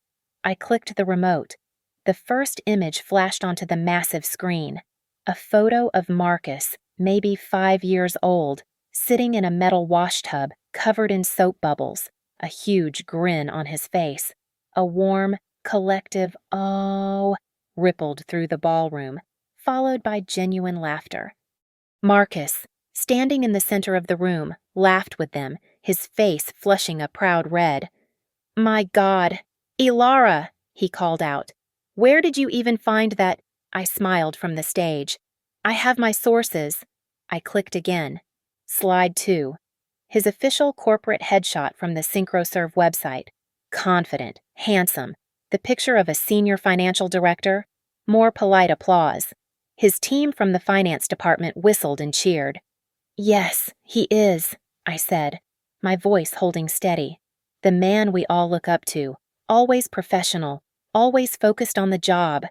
I clicked the remote. The first image flashed onto the massive screen. A photo of Marcus, maybe 5 years old, sitting in a metal wash tub covered in soap bubbles, a huge grin on his face. A warm, collective "oh" rippled through the ballroom, followed by genuine laughter. Marcus, standing in the center of the room, laughed with them, his face flushing a proud red. "My God, Ilara," he called out. "Where did you even find that?" I smiled from the stage. "I have my sources." I clicked again. Slide 2. His official corporate headshot from the SynchroServe website. Confident, handsome, the picture of a senior financial director. More polite applause. His team from the finance department whistled and cheered. "Yes, he is," I said, my voice holding steady. "The man we all look up to, always professional, always focused on the job."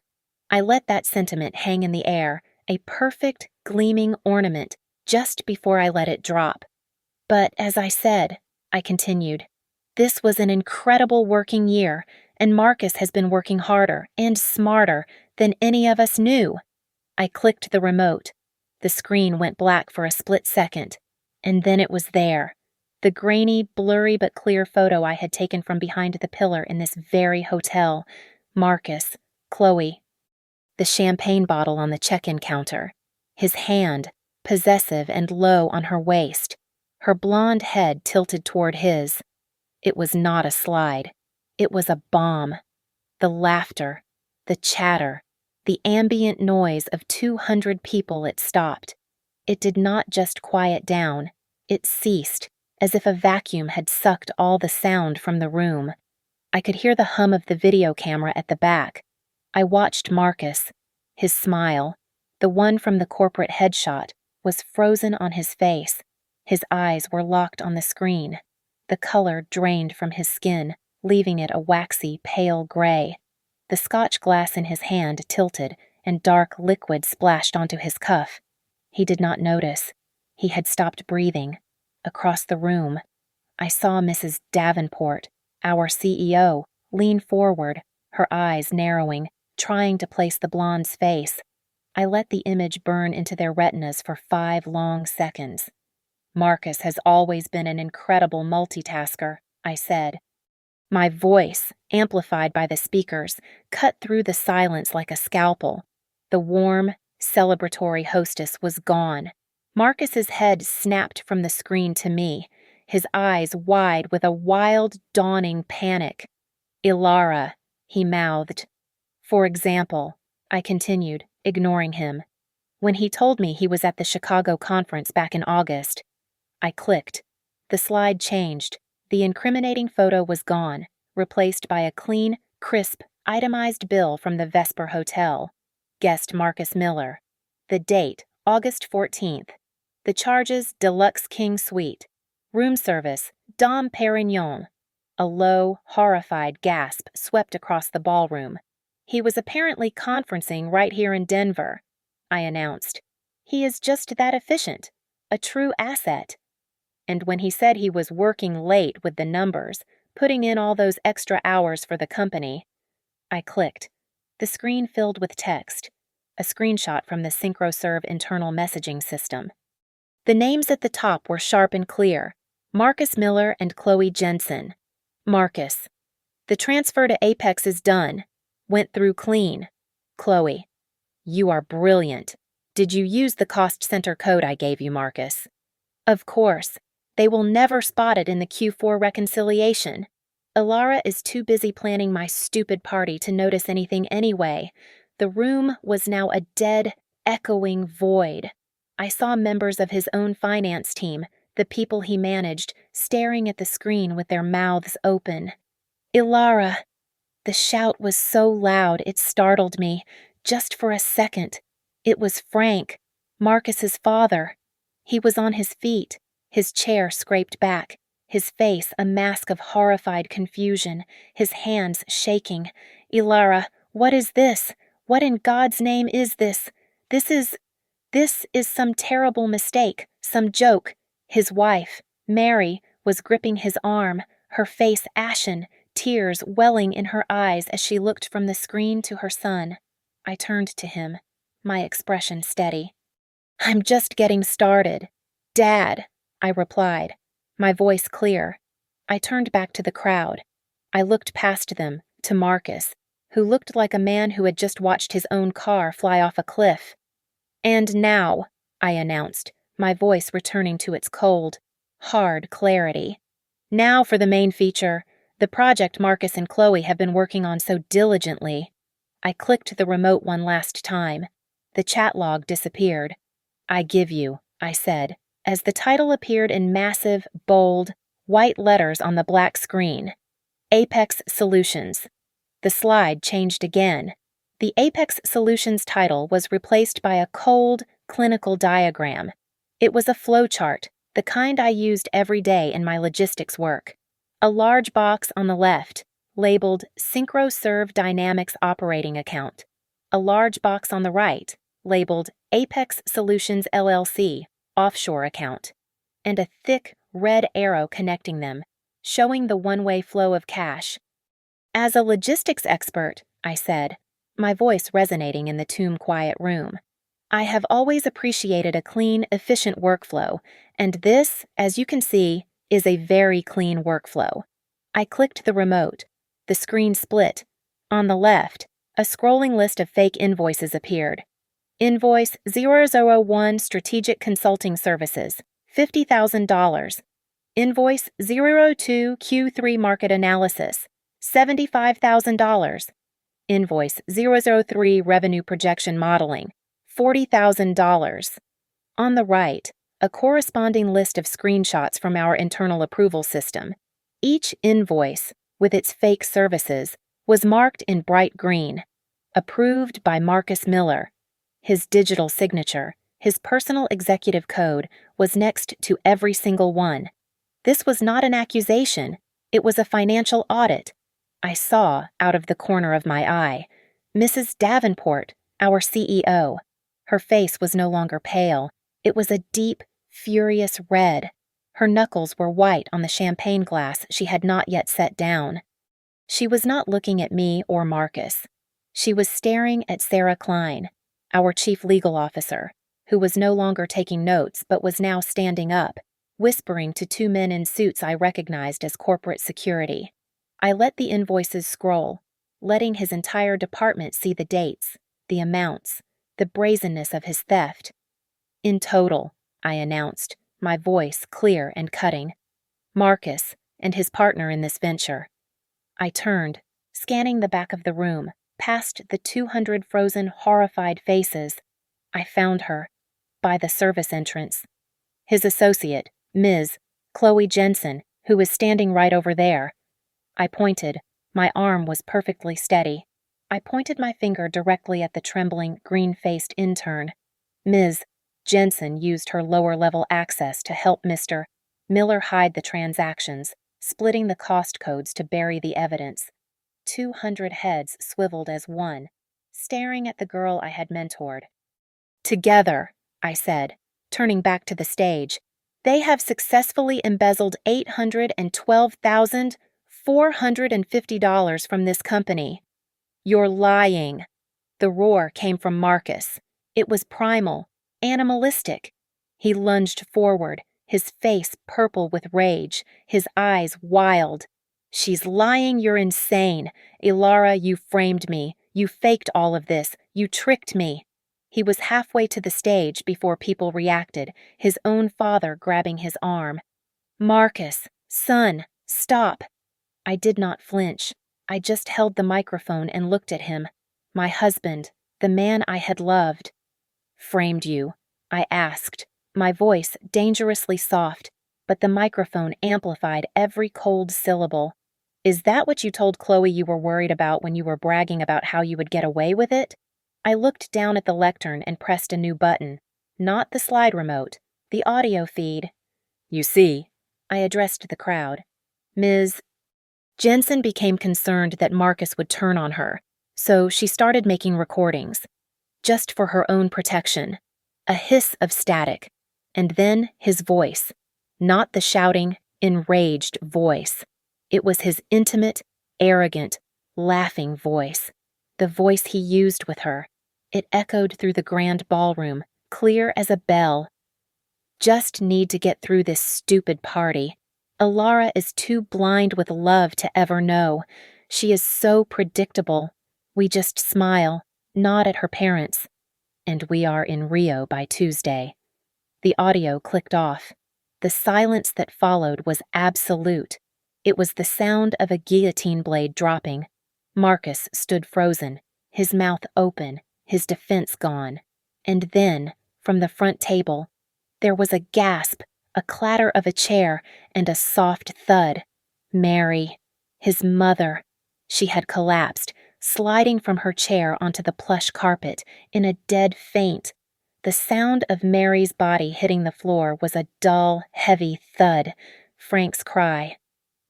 I let that sentiment hang in the air, a perfect, gleaming ornament, just before I let it drop. "But as I said," I continued, "this was an incredible working year, and Marcus has been working harder and smarter than any of us knew." I clicked the remote. The screen went black for a split second, and then it was there. The grainy, blurry but clear photo I had taken from behind the pillar in this very hotel. Marcus, Chloe. The champagne bottle on the check-in counter. His hand, possessive and low on her waist. Her blonde head tilted toward his. It was not a slide. It was a bomb. The laughter, the chatter, the ambient noise of 200 people it stopped. It did not just quiet down. It ceased, as if a vacuum had sucked all the sound from the room. I could hear the hum of the video camera at the back. I watched Marcus. His smile, the one from the corporate headshot, was frozen on his face. His eyes were locked on the screen. The color drained from his skin, leaving it a waxy, pale gray. The scotch glass in his hand tilted, and dark liquid splashed onto his cuff. He did not notice. He had stopped breathing. Across the room, I saw Mrs. Davenport, our CEO, lean forward, her eyes narrowing, trying to place the blonde's face. I let the image burn into their retinas for 5 long seconds. "Marcus has always been an incredible multitasker," I said. My voice, amplified by the speakers, cut through the silence like a scalpel. The warm, celebratory hostess was gone. Marcus's head snapped from the screen to me, his eyes wide with a wild, dawning panic. "Ilara," he mouthed. "For example," I continued, ignoring him. "When he told me he was at the Chicago conference back in August." I clicked. The slide changed. The incriminating photo was gone, replaced by a clean, crisp, itemized bill from the Vesper Hotel. Guest Marcus Miller. The date, August 14th. The charges, deluxe king suite. Room service, Dom Perignon. A low, horrified gasp swept across the ballroom. He was apparently conferencing right here in Denver, I announced. He is just that efficient. A true asset. And when he said he was working late with the numbers, putting in all those extra hours for the company, I clicked. The screen filled with text. A screenshot from the SynchroServe internal messaging system. The names at the top were sharp and clear. Marcus Miller and Chloe Jensen. Marcus. The transfer to Apex is done. Went through clean. Chloe. You are brilliant. Did you use the cost center code I gave you, Marcus? Of course. They will never spot it in the Q4 reconciliation. Ilara is too busy planning my stupid party to notice anything anyway. The room was now a dead, echoing void. I saw members of his own finance team, the people he managed, staring at the screen with their mouths open. Ilara! The shout was so loud it startled me, just for a second. It was Frank, Marcus's father. He was on his feet, his chair scraped back, his face a mask of horrified confusion, his hands shaking. Ilara, what is this? What in God's name is this? This is some terrible mistake, some joke. His wife, Mary, was gripping his arm, her face ashen, tears welling in her eyes as she looked from the screen to her son. I turned to him, my expression steady. I'm just getting started. Dad, I replied, my voice clear. I turned back to the crowd. I looked past them, to Marcus, who looked like a man who had just watched his own car fly off a cliff. And now, I announced, my voice returning to its cold, hard clarity. Now for the main feature, the project Marcus and Chloe have been working on so diligently. I clicked the remote one last time. The chat log disappeared. I give you, I said, as the title appeared in massive, bold, white letters on the black screen. Apex Solutions. The slide changed again. The Apex Solutions title was replaced by a cold, clinical diagram. It was a flowchart, the kind I used every day in my logistics work. A large box on the left, labeled SynchroServe Dynamics Operating Account. A large box on the right, labeled Apex Solutions LLC Offshore Account. And a thick, red arrow connecting them, showing the one-way flow of cash. As a logistics expert, I said, my voice resonating in the tomb-quiet room, I have always appreciated a clean, efficient workflow, and this, as you can see, is a very clean workflow. I clicked the remote. The screen split. On the left, a scrolling list of fake invoices appeared. Invoice 001 Strategic Consulting Services, $50,000. Invoice 02 Q3 Market Analysis, $75,000. Invoice 003 Revenue Projection Modeling, $40,000. On the right, a corresponding list of screenshots from our internal approval system. Each invoice, with its fake services, was marked in bright green. Approved by Marcus Miller. His digital signature, his personal executive code, was next to every single one. This was not an accusation. It was a financial audit. I saw, out of the corner of my eye, Mrs. Davenport, our CEO. Her face was no longer pale. It was a deep, furious red. Her knuckles were white on the champagne glass she had not yet set down. She was not looking at me or Marcus. She was staring at Sarah Klein, our chief legal officer, who was no longer taking notes but was now standing up, whispering to two men in suits I recognized as corporate security. I let the invoices scroll, letting his entire department see the dates, the amounts, the brazenness of his theft. In total, I announced, my voice clear and cutting, Marcus and his partner in this venture. I turned, scanning the back of the room, past the 200 frozen, horrified faces. I found her, by the service entrance. His associate, Ms. Chloe Jensen, who was standing right over there. I pointed. My arm was perfectly steady. I pointed my finger directly at the trembling, green-faced intern. Ms. Jensen used her lower-level access to help Mr. Miller hide the transactions, splitting the cost codes to bury the evidence. 200 heads swiveled as one, staring at the girl I had mentored. Together, I said, turning back to the stage, they have successfully embezzled $812,450 from this company. You're lying. The roar came from Marcus. It was primal, animalistic. He lunged forward, his face purple with rage, his eyes wild. She's lying, you're insane. Ilara, you framed me. You faked all of this. You tricked me. He was halfway to the stage before people reacted, his own father grabbing his arm. Marcus, son, stop. I did not flinch. I just held the microphone and looked at him. My husband, the man I had loved. Framed you? I asked, my voice dangerously soft, but the microphone amplified every cold syllable. Is that what you told Chloe you were worried about when you were bragging about how you would get away with it? I looked down at the lectern and pressed a new button. Not the slide remote, the audio feed. You see, I addressed the crowd. Ms. Jensen became concerned that Marcus would turn on her, so she started making recordings, just for her own protection. A hiss of static, and then his voice. Not the shouting, enraged voice. It was his intimate, arrogant, laughing voice. The voice he used with her. It echoed through the grand ballroom, clear as a bell. Just need to get through this stupid party. Ilara is too blind with love to ever know. She is so predictable. We just smile, nod at her parents. And we are in Rio by Tuesday. The audio clicked off. The silence that followed was absolute. It was the sound of a guillotine blade dropping. Marcus stood frozen, his mouth open, his defense gone. And then, from the front table, there was a gasp, a clatter of a chair, and a soft thud. Mary, his mother. She had collapsed, sliding from her chair onto the plush carpet, in a dead faint. The sound of Mary's body hitting the floor was a dull, heavy thud. Frank's cry,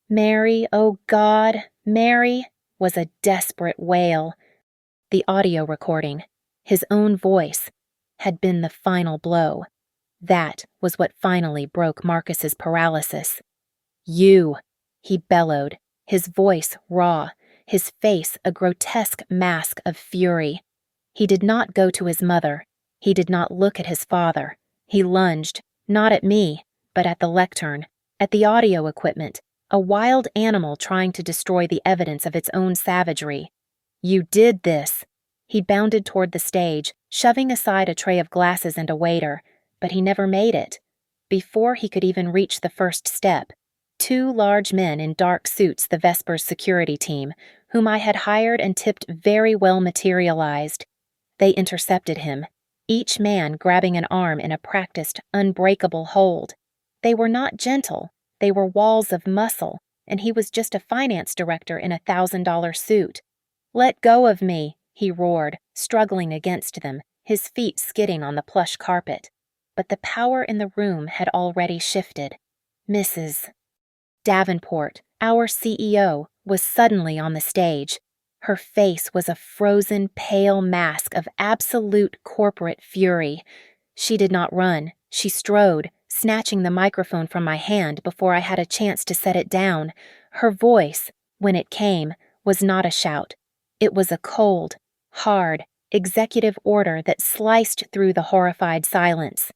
"Mary, oh God, Mary," was a desperate wail. The audio recording, his own voice, had been the final blow. That was what finally broke Marcus's paralysis. "You," he bellowed, his voice raw, his face a grotesque mask of fury. He did not go to his mother. He did not look at his father. He lunged, not at me, but at the lectern, at the audio equipment, a wild animal trying to destroy the evidence of its own savagery. "You did this." He bounded toward the stage, shoving aside a tray of glasses and a waiter, but he never made it. Before he could even reach the first step, two large men in dark suits, the Vespers security team, whom I had hired and tipped very well, materialized. They intercepted him, each man grabbing an arm in a practiced, unbreakable hold. They were not gentle, they were walls of muscle, and he was just a finance director in a $1,000 suit. "Let go of me," he roared, struggling against them, his feet skidding on the plush carpet. But the power in the room had already shifted. Mrs. Davenport, our CEO, was suddenly on the stage. Her face was a frozen, pale mask of absolute corporate fury. She did not run. She strode, snatching the microphone from my hand before I had a chance to set it down. Her voice, when it came, was not a shout. It was a cold, hard, executive order that sliced through the horrified silence.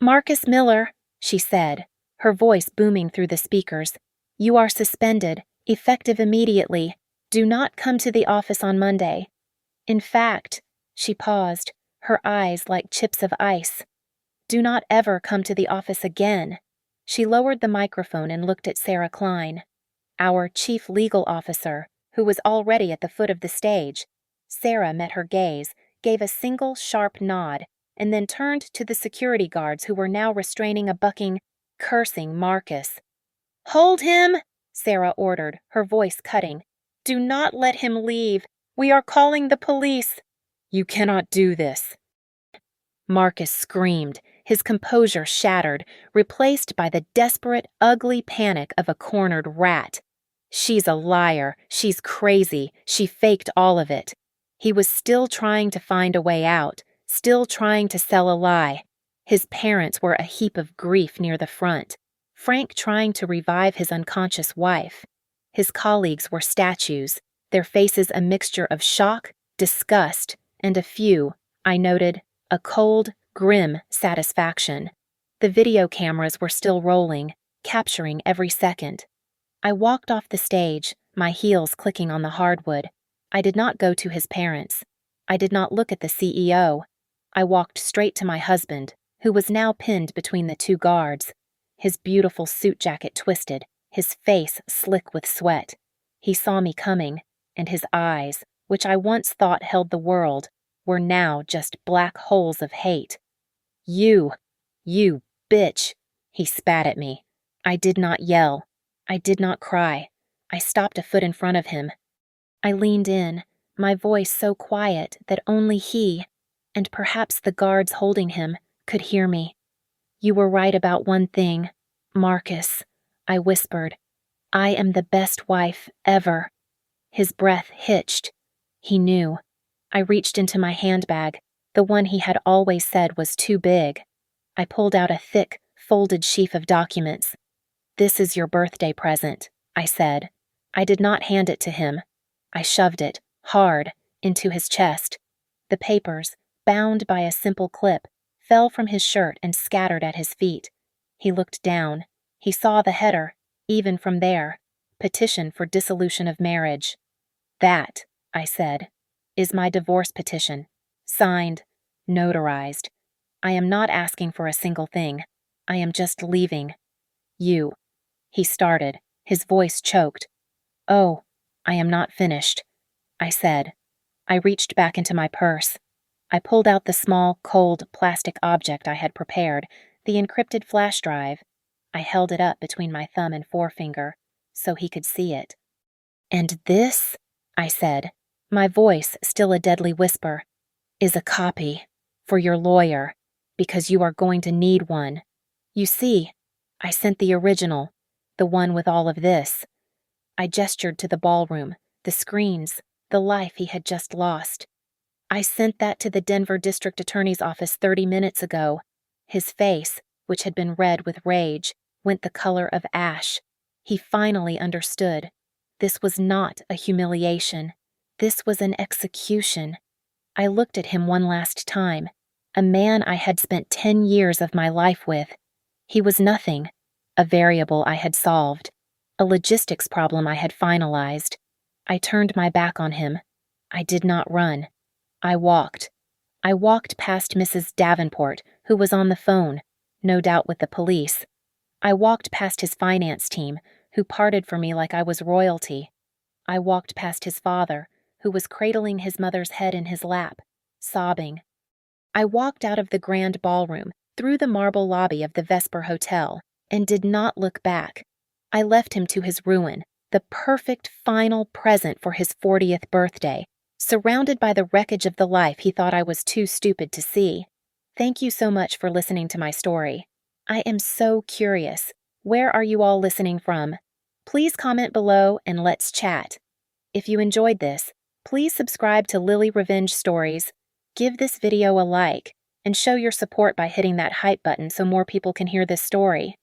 "Marcus Miller," she said, her voice booming through the speakers, "you are suspended, effective immediately. Do not come to the office on Monday. In fact," she paused, her eyes like chips of ice, "do not ever come to the office again." She lowered the microphone and looked at Sarah Klein, our chief legal officer, who was already at the foot of the stage. Sarah met her gaze, gave a single sharp nod, and then turned to the security guards who were now restraining a bucking, cursing Marcus. "Hold him!" Sarah ordered, her voice cutting. "Do not let him leave. We are calling the police." "You cannot do this." Marcus screamed, his composure shattered, replaced by the desperate, ugly panic of a cornered rat. She's a liar, she's crazy, she faked all of it. He was still trying to find a way out, still trying to sell a lie. His parents were a heap of grief near the front, Frank trying to revive his unconscious wife. His colleagues were statues, their faces a mixture of shock, disgust, and a few, I noted, a cold, grim satisfaction. The video cameras were still rolling, capturing every second. I walked off the stage, my heels clicking on the hardwood. I did not go to his parents. I did not look at the CEO. I walked straight to my husband, who was now pinned between the two guards. His beautiful suit jacket twisted, his face slick with sweat. He saw me coming, and his eyes, which I once thought held the world, were now just black holes of hate. You bitch, he spat at me. I did not yell. I did not cry. I stopped a foot in front of him. I leaned in, my voice so quiet that only he, and perhaps the guards holding him, could hear me. You were right about one thing, Marcus, I whispered. I am the best wife ever. His breath hitched. He knew. I reached into my handbag, the one he had always said was too big. I pulled out a thick, folded sheaf of documents. This is your birthday present, I said. I did not hand it to him. I shoved it, hard, into his chest. The papers, bound by a simple clip, fell from his shirt and scattered at his feet. He looked down. He saw the header, even from there. Petition for dissolution of marriage. That, I said, is my divorce petition. Signed, notarized. I am not asking for a single thing. I am just leaving. You. He started, his voice choked. Oh, I am not finished, I said. I reached back into my purse. I pulled out the small, cold, plastic object I had prepared, the encrypted flash drive. I held it up between my thumb and forefinger, so he could see it. And this, I said, my voice still a deadly whisper, is a copy for your lawyer, because you are going to need one. You see, I sent the original, the one with all of this. I gestured to the ballroom, the screens, the life he had just lost. I sent that to the Denver District Attorney's office 30 minutes ago. His face, which had been red with rage, went the color of ash. He finally understood. This was not a humiliation. This was an execution. I looked at him one last time, a man I had spent 10 years of my life with. He was nothing, a variable I had solved, a logistics problem I had finalized. I turned my back on him. I did not run. I walked. I walked past Mrs. Davenport, who was on the phone, no doubt with the police. I walked past his finance team, who parted for me like I was royalty. I walked past his father, who was cradling his mother's head in his lap, sobbing. I walked out of the grand ballroom, through the marble lobby of the Vesper Hotel, and did not look back. I left him to his ruin, the perfect final present for his 40th birthday, surrounded by the wreckage of the life he thought I was too stupid to see. Thank you so much for listening to my story. I am so curious. Where are you all listening from? Please comment below and let's chat. If you enjoyed this, please subscribe to Lily Revenge Stories, give this video a like, and show your support by hitting that hype button so more people can hear this story.